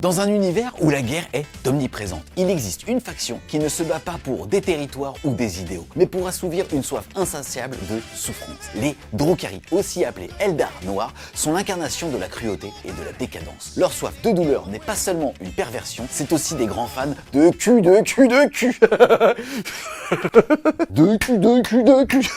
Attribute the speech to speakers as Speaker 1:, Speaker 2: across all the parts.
Speaker 1: Dans un univers où la guerre est omniprésente, il existe une faction qui ne se bat pas pour des territoires ou des idéaux, mais pour assouvir une soif insatiable de souffrance. Les Drukhari, aussi appelés Eldar noirs, sont l'incarnation de la cruauté et de la décadence. Leur soif de douleur n'est pas seulement une perversion, c'est aussi des grands fans de cul. De cul.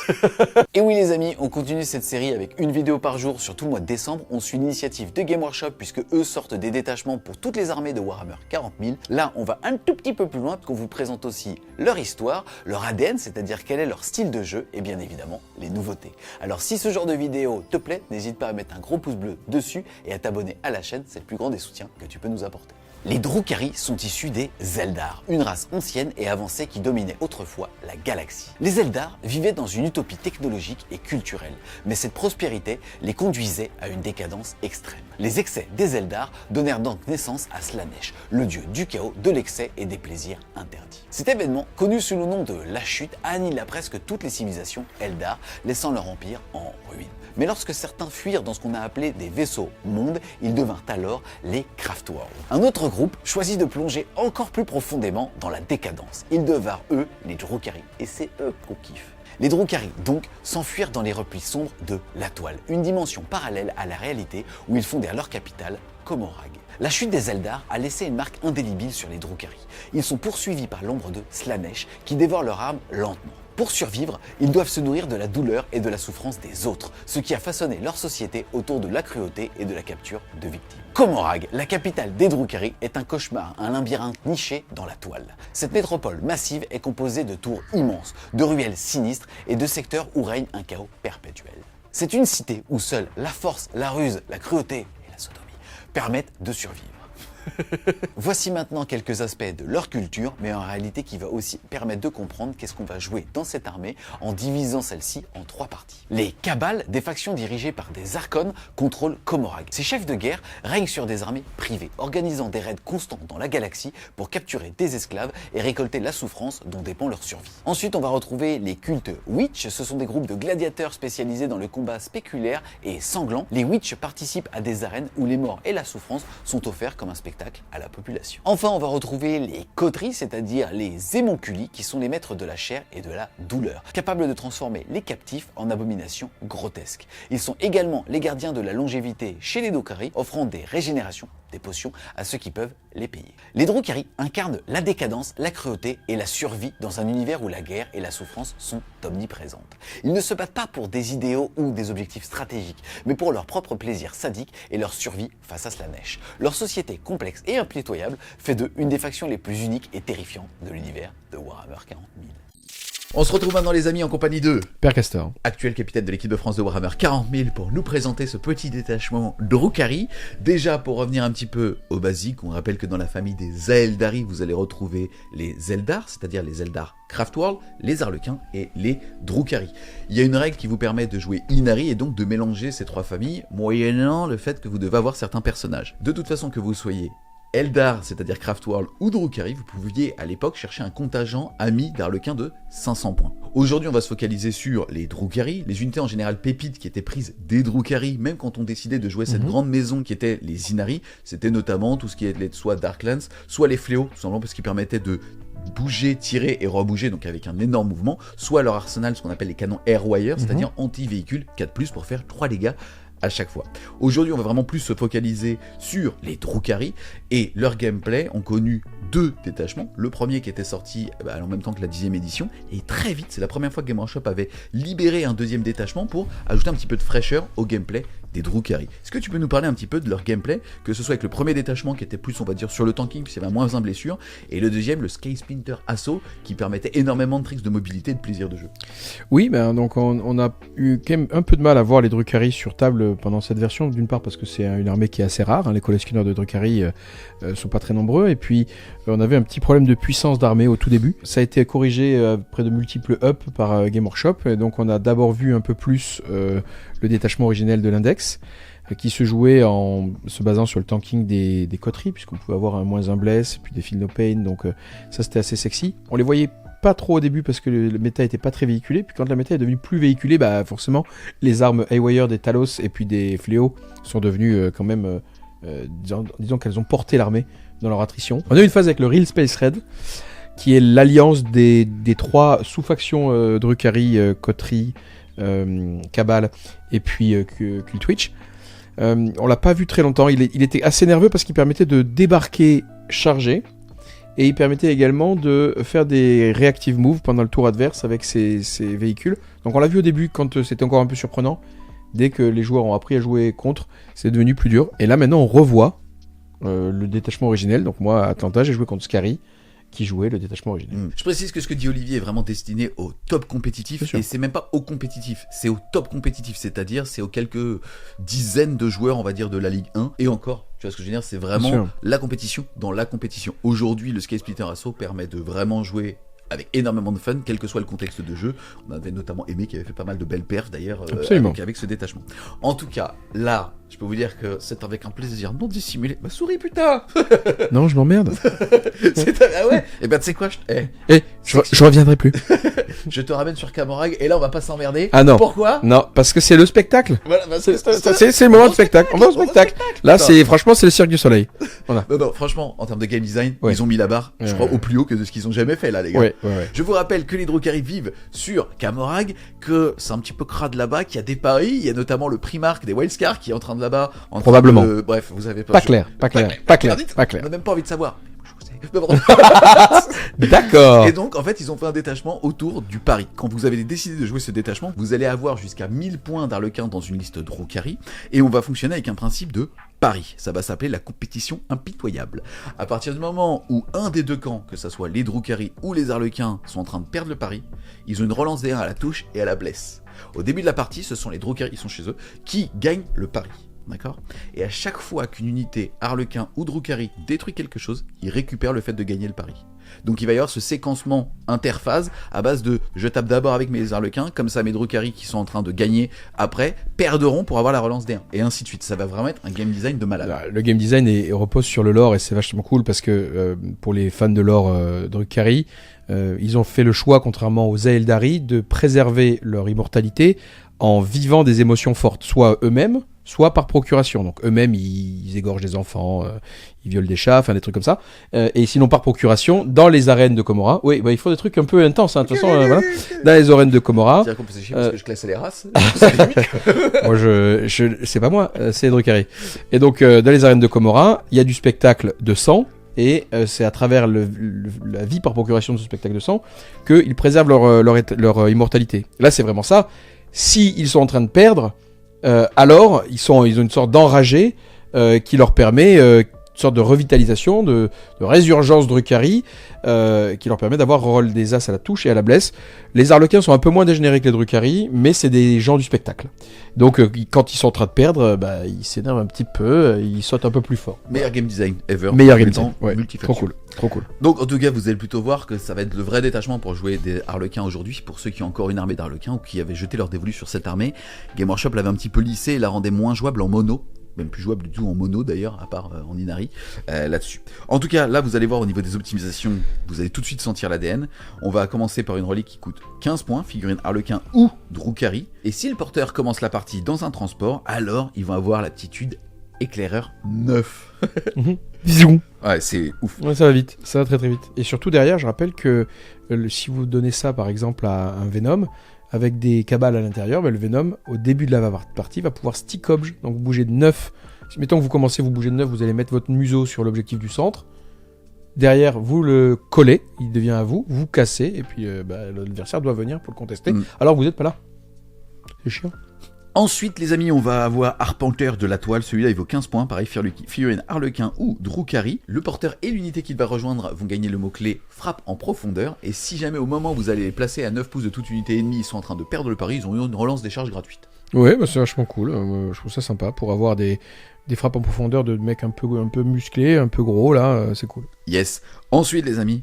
Speaker 1: Et oui les amis, on continue cette série avec une vidéo par jour sur tout le mois de décembre. On suit l'initiative de Game Workshop puisque eux sortent des détachements pour toutes les armées de Warhammer 40 000. Là, on va un tout petit peu plus loin parce qu'on vous présente aussi leur histoire, leur ADN, c'est-à-dire quel est leur style de jeu et bien évidemment les nouveautés. Alors si ce genre de vidéo te plaît, n'hésite pas à mettre un gros pouce bleu dessus et à t'abonner à la chaîne, c'est le plus grand des soutiens que tu peux nous apporter. Les Drukhari sont issus des Eldar, une race ancienne et avancée qui dominait autrefois la galaxie. Les Eldar vivaient dans une utopie technologique et culturelle, mais cette prospérité les conduisait à une décadence extrême. Les excès des Eldar donnèrent donc naissance à Slaanesh, le dieu du chaos, de l'excès et des plaisirs interdits. Cet événement, connu sous le nom de la chute, annihila presque toutes les civilisations Eldar, laissant leur empire en ruine. Mais lorsque certains fuirent dans ce qu'on a appelé des vaisseaux mondes, ils devinrent alors les Craftworld. Un autre groupe choisit de plonger encore plus profondément dans la décadence. Ils devinrent eux les Drukhari, et c'est eux qu'on kiffe. Les Drukhari, donc, s'enfuirent dans les replis sombres de la toile, une dimension parallèle à la réalité où ils fondèrent leur capitale, Comorragh. La chute des Eldar a laissé une marque indélébile sur les Drukhari. Ils sont poursuivis par l'ombre de Slaanesh qui dévore leur âme lentement. Pour survivre, ils doivent se nourrir de la douleur et de la souffrance des autres, ce qui a façonné leur société autour de la cruauté et de la capture de victimes. Comorragh, la capitale des Drukhari, est un cauchemar, un labyrinthe niché dans la toile. Cette métropole massive est composée de tours immenses, de ruelles sinistres et de secteurs où règne un chaos perpétuel. C'est une cité où seule la force, la ruse, la cruauté et la sodomie permettent de survivre. Voici maintenant quelques aspects de leur culture, mais en réalité qui va aussi permettre de comprendre qu'est-ce qu'on va jouer dans cette armée en divisant celle-ci en 3 parties. Les Cabals, des factions dirigées par des Archons, contrôlent Comorragh. Ces chefs de guerre règnent sur des armées privées, organisant des raids constants dans la galaxie pour capturer des esclaves et récolter la souffrance dont dépend leur survie. Ensuite, on va retrouver les cultes Witch. Ce sont des groupes de gladiateurs spécialisés dans le combat spéculaire et sanglant. Les Witch participent à des arènes où les morts et la souffrance sont offerts comme un spectacle à la population. Enfin, on va retrouver les Kotri, c'est-à-dire les Émonculi, qui sont les maîtres de la chair et de la douleur, capables de transformer les captifs en abominations grotesques. Ils sont également les gardiens de la longévité chez les Drukhari, offrant des régénérations, des potions à ceux qui peuvent les payer. Les Drukhari incarnent la décadence, la cruauté et la survie dans un univers où la guerre et la souffrance sont omniprésentes. Ils ne se battent pas pour des idéaux ou des objectifs stratégiques, mais pour leur propre plaisir sadique et leur survie face à Slaanesh. Leur société complexe et impitoyable fait d'eux une des factions les plus uniques et terrifiantes de l'univers de Warhammer 40 000. On se retrouve maintenant les amis en compagnie de
Speaker 2: Père Castor,
Speaker 1: actuel capitaine de l'équipe de France de Warhammer 40 000 pour nous présenter ce petit détachement Drukhari. Déjà pour revenir un petit peu au basique, on rappelle que dans la famille des Aeldari vous allez retrouver les Eldar, c'est-à-dire les Eldar Craftworld, les Arlequins et les Drukhari. Il y a une règle qui vous permet de jouer Inari et donc de mélanger ces 3 familles, moyennant le fait que vous devez avoir certains personnages. De toute façon que vous soyez Eldar, c'est-à-dire Craftworld ou Drukhari, vous pouviez à l'époque chercher un contingent ami d'Arlequins de 500 points. Aujourd'hui, on va se focaliser sur les Drukhari, les unités en général pépites qui étaient prises des Drukhari, même quand on décidait de jouer cette grande maison qui était les Inari, c'était notamment tout ce qui est soit Darklands, soit les Fléaux, tout simplement parce qu'ils permettaient de bouger, tirer et rebouger, donc avec un énorme mouvement, soit leur arsenal, ce qu'on appelle les canons Airwire, c'est-à-dire anti-véhicule 4+, pour faire 3 dégâts à chaque fois. Aujourd'hui, on va vraiment plus se focaliser sur les Drukhari et leur gameplay ont connu 2 détachements. Le premier qui était sorti en même temps que la 10e édition et très vite, c'est la première fois que Game Workshop avait libéré un 2e détachement pour ajouter un petit peu de fraîcheur au gameplay des Drukhari. Est-ce que tu peux nous parler un petit peu de leur gameplay, que ce soit avec le premier détachement qui était plus, on va dire, sur le tanking, puisqu'il y avait moins de blessures, et le deuxième, le Sky Splinter Assault, qui permettait énormément de tricks de mobilité et de plaisir de jeu.
Speaker 2: Oui, donc on a eu quand même un peu de mal à voir les Drukhari sur table pendant cette version, d'une part parce que c'est une armée qui est assez rare, les collectionneurs de Drukhari sont pas très nombreux, et puis on avait un petit problème de puissance d'armée au tout début. Ça a été corrigé après de multiples ups par Game Workshop, et donc on a d'abord vu un peu plus le détachement originel de l'index, qui se jouait en se basant sur le tanking des coteries, puisqu'on pouvait avoir un -1 bless, puis des feel no pain, donc ça c'était assez sexy. On les voyait pas trop au début parce que le méta était pas très véhiculé, puis quand la méta est devenue plus véhiculée, forcément les armes Haywire, des Talos et puis des Fléaux sont devenues quand même disons qu'elles ont porté l'armée dans leur attrition. On a eu une phase avec le Real Space Raid, qui est l'alliance des 3 sous-factions Drukhari, Kotri, Cabal et puis Kultwitch. On l'a pas vu très longtemps, il était assez nerveux parce qu'il permettait de débarquer chargé, et il permettait également de faire des reactive moves pendant le tour adverse avec ses véhicules. Donc on l'a vu au début quand c'était encore un peu surprenant. Dès que les joueurs ont appris à jouer contre, c'est devenu plus dur. Et là maintenant on revoit le détachement originel. Donc moi à Atlanta j'ai joué contre Scary, qui jouait le détachement originel.
Speaker 1: Je précise que ce que dit Olivier est vraiment destiné au top compétitif, et c'est même pas au compétitif, c'est au top compétitif, c'est-à-dire c'est aux quelques dizaines de joueurs, on va dire, de la Ligue 1, et encore, tu vois ce que je veux dire, c'est vraiment la compétition dans la compétition. Aujourd'hui, le Sky Splitter Assault permet de vraiment jouer avec énormément de fun, quel que soit le contexte de jeu. On avait notamment Aimé qui avait fait pas mal de belles perfs d'ailleurs avec ce détachement. En tout cas, là, je peux vous dire que c'est avec un plaisir non dissimulé. Bah souris putain.
Speaker 2: Non, je m'emmerde.
Speaker 1: Ah ouais. Et ben tu sais quoi,
Speaker 2: je reviendrai plus.
Speaker 1: Je te ramène sur Camorag et là on va pas s'emmerder.
Speaker 2: Ah non.
Speaker 1: Pourquoi?
Speaker 2: Non, parce que c'est le spectacle.
Speaker 1: Voilà, bah, c'est
Speaker 2: le moment de spectacle. On va au spectacle. Là, franchement, c'est le Cirque du Soleil. Voilà.
Speaker 1: Non, franchement, en termes de game design, ils ont mis la barre, je crois, au plus haut que de ce qu'ils ont jamais fait là, les gars.
Speaker 2: Ouais.
Speaker 1: Je vous rappelle que les Drukhari vivent sur Camorag, que c'est un petit peu crade là-bas, qu'il y a des paris, il y a notamment le Primark des Wildscar qui est en train de là-bas.
Speaker 2: Probablement.
Speaker 1: Bref, vous avez
Speaker 2: pas clair.
Speaker 1: On n'a même pas envie de savoir.
Speaker 2: D'accord.
Speaker 1: Et donc en fait ils ont fait un détachement autour du pari. Quand vous avez décidé de jouer ce détachement, vous allez avoir jusqu'à 1000 points d'Arlequin dans une liste Drukhari, et on va fonctionner avec un principe de pari. Ça va s'appeler la compétition impitoyable. À partir du moment où un des deux camps, que ce soit les Drukhari ou les Arlequins, sont en train de perdre le pari, ils ont une relance d'air à la touche et à la blesse. Au début de la partie, ce sont les Drukhari qui sont chez eux qui gagnent le pari. D'accord ? Et à chaque fois qu'une unité Arlequin ou Drukhari détruit quelque chose, il récupère le fait de gagner le pari. Donc il va y avoir ce séquencement interphase à base de je tape d'abord avec mes Arlequins, comme ça mes Drukhari qui sont en train de gagner après perdront pour avoir la relance D1. Et ainsi de suite. Ça va vraiment être un game design de malade.
Speaker 2: Le game design repose sur le lore et c'est vachement cool parce que pour les fans de lore Drukhari, ils ont fait le choix, contrairement aux Aeldari, de préserver leur immortalité en vivant des émotions fortes, soit eux-mêmes, soit par procuration. Donc eux-mêmes, ils égorgent des enfants, ils violent des chats, enfin des trucs comme ça. Et sinon par procuration, dans les arènes de Komora, oui, il faut des trucs un peu intenses. De toute façon, voilà. Dans les arènes de Komora.
Speaker 1: C'est-à-dire qu'on peut s'échapper parce que je classais les races.
Speaker 2: Moi, c'est pas moi, c'est Drukhari. Et donc dans les arènes de Komora, il y a du spectacle de sang. Et c'est à travers la vie par procuration de ce spectacle de sang qu'ils préservent leur immortalité. Là, c'est vraiment ça. Si ils sont en train de perdre, alors ils ont une sorte d'enragé qui leur permet une sorte de revitalisation, de résurgence Drukhari, qui leur permet d'avoir rôle des as à la touche et à la blesse. Les Arlequins sont un peu moins dégénérés que les Drukhari, mais c'est des gens du spectacle. Donc quand ils sont en train de perdre, ils s'énervent un petit peu, ils sautent un peu plus fort.
Speaker 1: Meilleur game design ever.
Speaker 2: Meilleur game design, ouais. Trop cool.
Speaker 1: Donc en tout cas vous allez plutôt voir que ça va être le vrai détachement pour jouer des Arlequins aujourd'hui, pour ceux qui ont encore une armée d'Arlequins ou qui avaient jeté leur dévolu sur cette armée. Game Workshop l'avait un petit peu lissé et la rendait moins jouable en mono. Même plus jouable du tout en mono d'ailleurs, à part en Inari, là-dessus. En tout cas, là vous allez voir au niveau des optimisations, vous allez tout de suite sentir l'ADN. On va commencer par une relique qui coûte 15 points, figurine Arlequin ou Drukhari. Et si le porteur commence la partie dans un transport, alors ils vont avoir l'aptitude éclaireur 9.
Speaker 2: Vision.
Speaker 1: Ouais, c'est ouf.
Speaker 2: Ouais, ça va vite, ça va très très vite. Et surtout derrière, je rappelle que si vous donnez ça par exemple à un Venom, avec des cabales à l'intérieur, le Venom, au début de la partie, va pouvoir stick obj, donc bouger de 9. Mettons que vous commencez, vous bougez de 9, vous allez mettre votre museau sur l'objectif du centre. Derrière, vous le collez, il devient à vous, vous cassez, et puis l'adversaire doit venir pour le contester. Alors vous n'êtes pas là. C'est chiant.
Speaker 1: Ensuite, les amis, on va avoir Arpenteur de la Toile. Celui-là, il vaut 15 points. Pareil, figurine Arlequin ou Drukhari. Le porteur et l'unité qu'il va rejoindre vont gagner le mot-clé frappe en profondeur. Et si jamais au moment où vous allez les placer à 9 pouces de toute unité ennemie, ils sont en train de perdre le pari, ils ont eu une relance des charges gratuite.
Speaker 2: Ouais, c'est vachement cool. Je trouve ça sympa pour avoir des frappes en profondeur de mecs un peu musclés, un peu gros, là, c'est cool.
Speaker 1: Yes. Ensuite, les amis,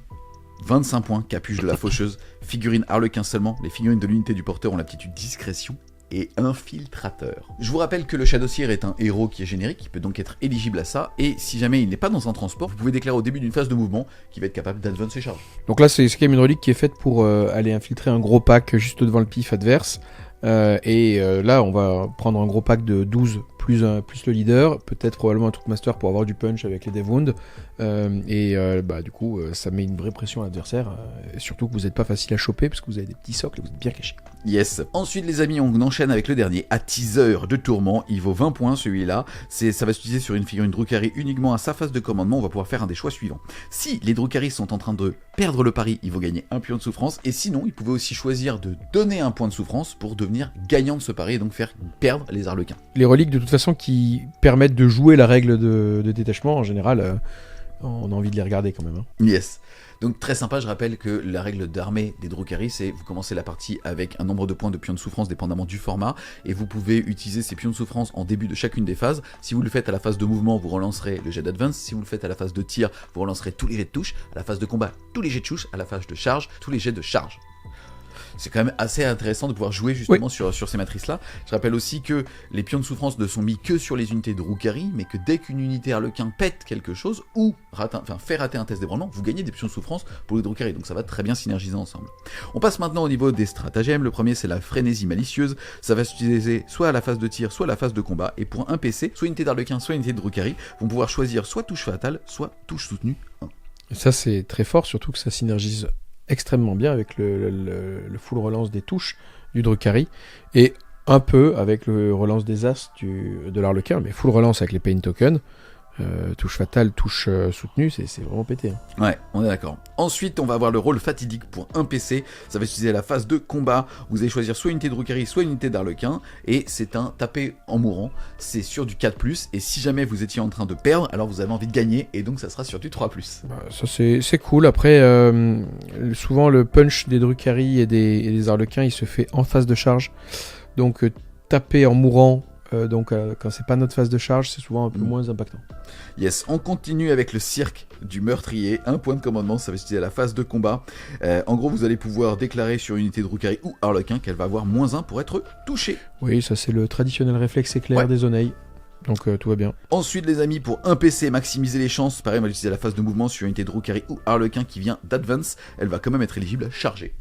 Speaker 1: 25 points, capuche de la faucheuse. Figurine Arlequin seulement. Les figurines de l'unité du porteur ont l'aptitude discrétion et infiltrateur. Je vous rappelle que le Shadowseer est un héros qui est générique, qui peut donc être éligible à ça, et si jamais il n'est pas dans un transport, vous pouvez déclarer au début d'une phase de mouvement qu'il va être capable d'advance ses charges.
Speaker 2: Donc là, c'est quand même une relique qui est faite pour aller infiltrer un gros pack juste devant le pif adverse, là, on va prendre un gros pack de 12 plus le leader, peut-être probablement un Truckmaster pour avoir du punch avec les Devwound, du coup ça met une vraie pression à l'adversaire, et surtout que vous n'êtes pas facile à choper parce que vous avez des petits socles et vous êtes bien cachés.
Speaker 1: Yes. Ensuite les amis, on enchaîne avec le dernier, Attiseur de Tourment. Il vaut 20 points celui-là. Ça va s'utiliser sur une figurine Drukhari uniquement à sa phase de commandement. On va pouvoir faire un des choix suivants. Si les Drukhari sont en train de perdre le pari, ils vont gagner un pion de souffrance. Et sinon, ils pouvaient aussi choisir de donner un point de souffrance pour devenir gagnant de ce pari et donc faire perdre les Arlequins.
Speaker 2: Les reliques de toute façon qui permettent de jouer la règle de détachement, en général, on a envie de les regarder quand même. Hein.
Speaker 1: Yes. Donc très sympa, je rappelle que la règle d'armée des Drukhari, c'est vous commencez la partie avec un nombre de points de pions de souffrance dépendamment du format, et vous pouvez utiliser ces pions de souffrance en début de chacune des phases. Si vous le faites à la phase de mouvement, vous relancerez le jet d'advance. Si vous le faites à la phase de tir, vous relancerez tous les jets de touche. À la phase de combat, tous les jets de touche. À la phase de charge, tous les jets de charge. C'est quand même assez intéressant de pouvoir jouer justement sur ces matrices-là. Je rappelle aussi que les pions de souffrance ne sont mis que sur les unités de Drukhari, mais que dès qu'une unité Harlequin pète quelque chose, ou fait rater un test d'ébranlement, vous gagnez des pions de souffrance pour les Drukhari, donc ça va très bien synergiser ensemble. On passe maintenant au niveau des stratagèmes. Le premier, c'est la frénésie malicieuse. Ça va s'utiliser soit à la phase de tir, soit à la phase de combat, et pour un PC, soit unité d'Harlequin, soit unité de Drukhari, vont pouvoir choisir soit touche fatale, soit touche soutenue 1.
Speaker 2: Et ça, c'est très fort, surtout que ça synergise extrêmement bien avec le full relance des touches du Drukhari et un peu avec le relance des as de l'Arlequin, mais full relance avec les pain tokens, touche fatale, touche soutenue, c'est vraiment pété. Hein.
Speaker 1: Ouais, on est d'accord. Ensuite, on va avoir le rôle fatidique pour un PC. Ça va utiliser la phase de combat. Vous allez choisir soit une unité de Drukhari, soit une unité d'Arlequin. Et c'est un taper en mourant. C'est sur du 4+. Et si jamais vous étiez en train de perdre, alors vous avez envie de gagner. Et donc, ça sera sur du 3+.
Speaker 2: Ça, c'est cool. Après, souvent, le punch des Drukhari et des Arlequins, il se fait en phase de charge. Donc, taper en mourant, quand c'est pas notre phase de charge, c'est souvent un peu moins impactant.
Speaker 1: Yes, on continue avec le cirque du meurtrier. Un point de commandement, ça va s'utiliser à la phase de combat. En gros, vous allez pouvoir déclarer sur une unité de Drukhari ou Harlequin qu'elle va avoir -1 pour être touchée.
Speaker 2: Oui, ça c'est le traditionnel réflexe éclair des Oneilles. Donc tout va bien.
Speaker 1: Ensuite les amis, pour un PC, maximiser les chances. Pareil, on va utiliser la phase de mouvement sur une unité de Drukhari ou Harlequin qui vient d'Advance. Elle va quand même être éligible à charger.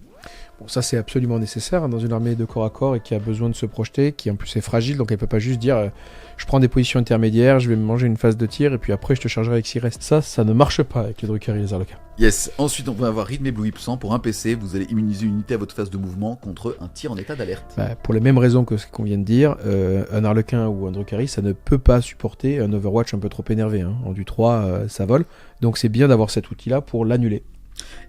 Speaker 2: Bon, ça c'est absolument nécessaire hein, dans une armée de corps à corps et qui a besoin de se projeter, qui en plus est fragile, donc elle peut pas juste dire je prends des positions intermédiaires, je vais me manger une phase de tir et puis après je te chargerai avec 6 restes. Ça ne marche pas avec les Drukhari et les Harlequins.
Speaker 1: Yes, ensuite on va avoir rythme éblouissant. Pour un PC, vous allez immuniser une unité à votre phase de mouvement contre un tir en état d'alerte.
Speaker 2: Pour les mêmes raisons que ce qu'on vient de dire, un Harlequin ou un Drukhari, ça ne peut pas supporter un Overwatch un peu trop énervé. Hein. En du 3, ça vole. Donc c'est bien d'avoir cet outil-là pour l'annuler.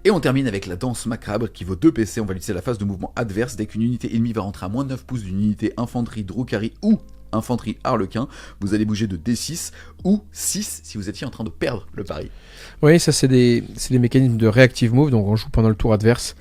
Speaker 1: Et on termine avec la danse macabre qui vaut 2 PC. On va l'utiliser à la phase de mouvement adverse. Dès qu'une unité ennemie va rentrer à -9 pouces d'une unité infanterie Drukhari ou infanterie Harlequin, vous allez bouger de D6 ou 6 si vous étiez en train de perdre le pari.
Speaker 2: Oui, ça c'est des mécanismes de reactive move, donc on joue pendant le tour adverse.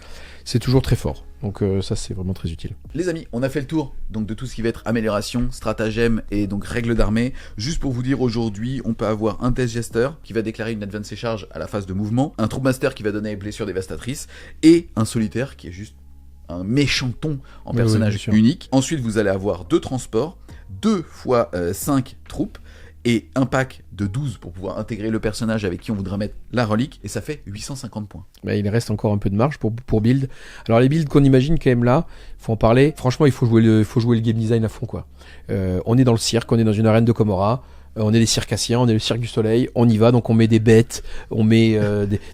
Speaker 2: C'est toujours très fort. Donc ça c'est vraiment très utile.
Speaker 1: Les amis, on a fait le tour donc de tout ce qui va être amélioration, stratagème et donc règles d'armée. Juste pour vous dire, aujourd'hui on peut avoir un test jester qui va déclarer une advance charge à la phase de mouvement, un Troopmaster qui va donner blessure dévastatrice et un solitaire qui est juste un méchant ton en personnage unique. Ensuite vous allez avoir 2 transports, 2 fois 5 troupes et un pack de 12 pour pouvoir intégrer le personnage avec qui on voudra mettre la relique, et ça fait 850 points.
Speaker 2: Il reste encore un peu de marge pour build. Alors les builds qu'on imagine quand même là, faut en parler. Franchement, il faut jouer le game design à fond quoi. On est dans le cirque, on est dans une arène de Comora. On est les circassiens, on est le cirque du soleil, on y va, donc on met des bêtes, on met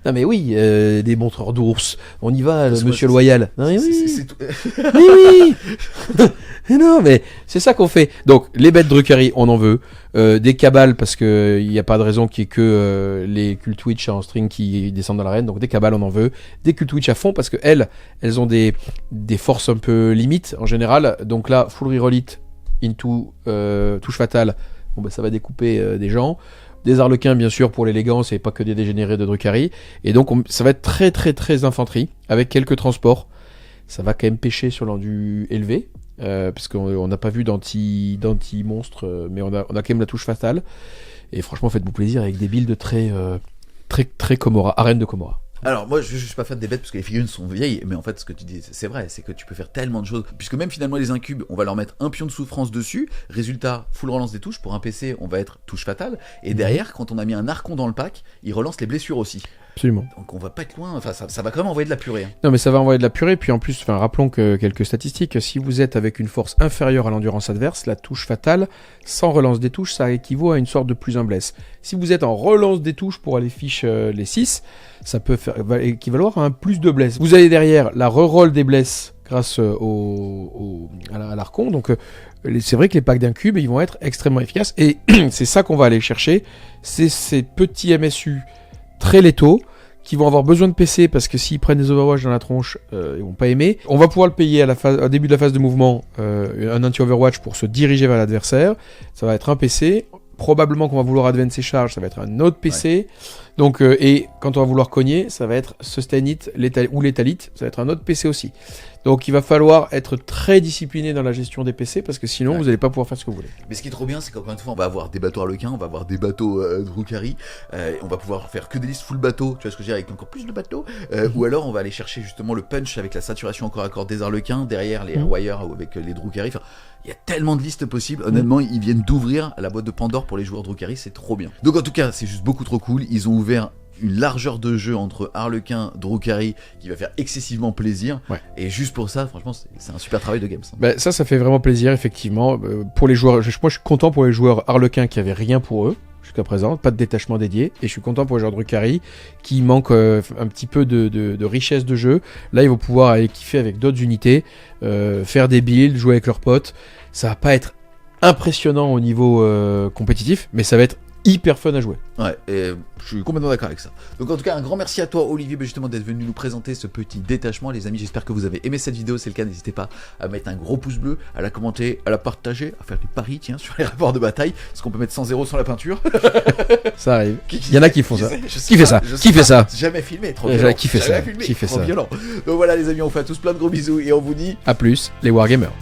Speaker 2: des montreurs d'ours, on y va, monsieur loyal. Non, mais oui. Oui. Non, mais c'est ça qu'on fait. Donc, les bêtes Drukhari, on en veut. Des cabales, parce que il n'y a pas de raison qu'il y ait que les Cult Witch en string qui descendent dans l'arène, donc des cabales, on en veut. Des Cult Witch à fond, parce que elles ont des forces un peu limites, en général. Donc là, full reroll it into touche fatale. Bon, ça va découper des gens. Des Harlequins, bien sûr, pour l'élégance et pas que des dégénérés de Drukhari. Et donc, ça va être très, très, très infanterie, avec quelques transports. Ça va quand même pêcher sur l'endu élevé, parce qu'on n'a pas vu d'anti-monstre, mais on a quand même la touche fatale. Et franchement, faites-vous plaisir avec des builds très, très, très Comora, arène de Comora.
Speaker 1: Alors moi je suis pas fan des bêtes parce que les figurines sont vieilles, mais en fait ce que tu dis c'est vrai, c'est que tu peux faire tellement de choses, puisque même finalement les incubes on va leur mettre un pion de souffrance dessus, résultat full relance des touches. Pour un PC on va être touche fatale, et derrière quand on a mis un archon dans le pack, il relance les blessures aussi.
Speaker 2: Absolument.
Speaker 1: Donc on va pas être loin, enfin ça va quand même envoyer de la purée. Hein.
Speaker 2: Non, mais ça va envoyer de la purée. Puis en plus, rappelons que quelques statistiques. Si vous êtes avec une force inférieure à l'endurance adverse, la touche fatale, sans relance des touches, ça équivaut à une sorte de plus un bless. Si vous êtes en relance des touches pour aller fiche les 6, ça peut équivaloir à un plus de bless. Vous avez derrière la reroll des bless grâce à l'Archon. Donc c'est vrai que les packs d'un cube, ils vont être extrêmement efficaces. Et c'est ça qu'on va aller chercher. C'est ces petits MSU très létaux qui vont avoir besoin de PC parce que s'ils prennent des Overwatch dans la tronche, ils vont pas aimer. On va pouvoir le payer au début de la phase de mouvement, un anti-Overwatch pour se diriger vers l'adversaire. Ça va être un PC. Probablement qu'on va vouloir advance ses charges, ça va être un autre PC. Ouais. Donc, et quand on va vouloir cogner, ça va être Sustain It ou Lethal It, ça va être un autre PC aussi. Donc il va falloir être très discipliné dans la gestion des PC parce que sinon vous n'allez pas pouvoir faire ce que vous voulez.
Speaker 1: Mais ce qui est trop bien, c'est qu'encore une fois, on va avoir des bateaux Harlequin, on va avoir des bateaux Drukhari, on va pouvoir faire que des listes full bateau, tu vois ce que je veux dire, avec encore plus de bateaux, ou alors on va aller chercher justement le punch avec la saturation encore à corps des Harlequins, derrière les Airwire ou avec les Drukhari. Enfin, il y a tellement de listes possibles, honnêtement, ils viennent d'ouvrir la boîte de Pandore pour les joueurs Drukhari, c'est trop bien. Donc en tout cas, c'est juste beaucoup trop cool, ils ont ouvert une largeur de jeu entre Harlequin, Drukhari qui va faire excessivement plaisir. Ouais. Et juste pour ça, franchement, c'est un super travail de Games.
Speaker 2: Bah, ça fait vraiment plaisir, effectivement. Pour les joueurs, moi je suis content pour les joueurs Harlequin qui avaient rien pour eux jusqu'à présent, pas de détachement dédié. Et je suis content pour les joueurs Drukhari qui manquent un petit peu de richesse de jeu. Là, ils vont pouvoir aller kiffer avec d'autres unités, faire des builds, jouer avec leurs potes. Ça va pas être impressionnant au niveau compétitif, mais ça va être hyper fun à jouer.
Speaker 1: Ouais, et je suis complètement d'accord avec ça. Donc en tout cas, un grand merci à toi Olivier justement d'être venu nous présenter ce petit détachement. Les amis, j'espère que vous avez aimé cette vidéo. C'est le cas, n'hésitez pas à mettre un gros pouce bleu, à la commenter, à la partager, à faire du pari, tiens, sur les rapports de bataille. Est-ce qu'on peut mettre 100-0 sur la peinture?
Speaker 2: Ça arrive. Il y en a qui font ça. Qui fait ça? Qui fait ça?
Speaker 1: Jamais filmé, trop violent.
Speaker 2: Qui fait ça?
Speaker 1: Qui fait ça? Violent. Donc voilà les amis, on fait à tous plein de gros bisous et on vous dit
Speaker 2: à plus les Wargamers.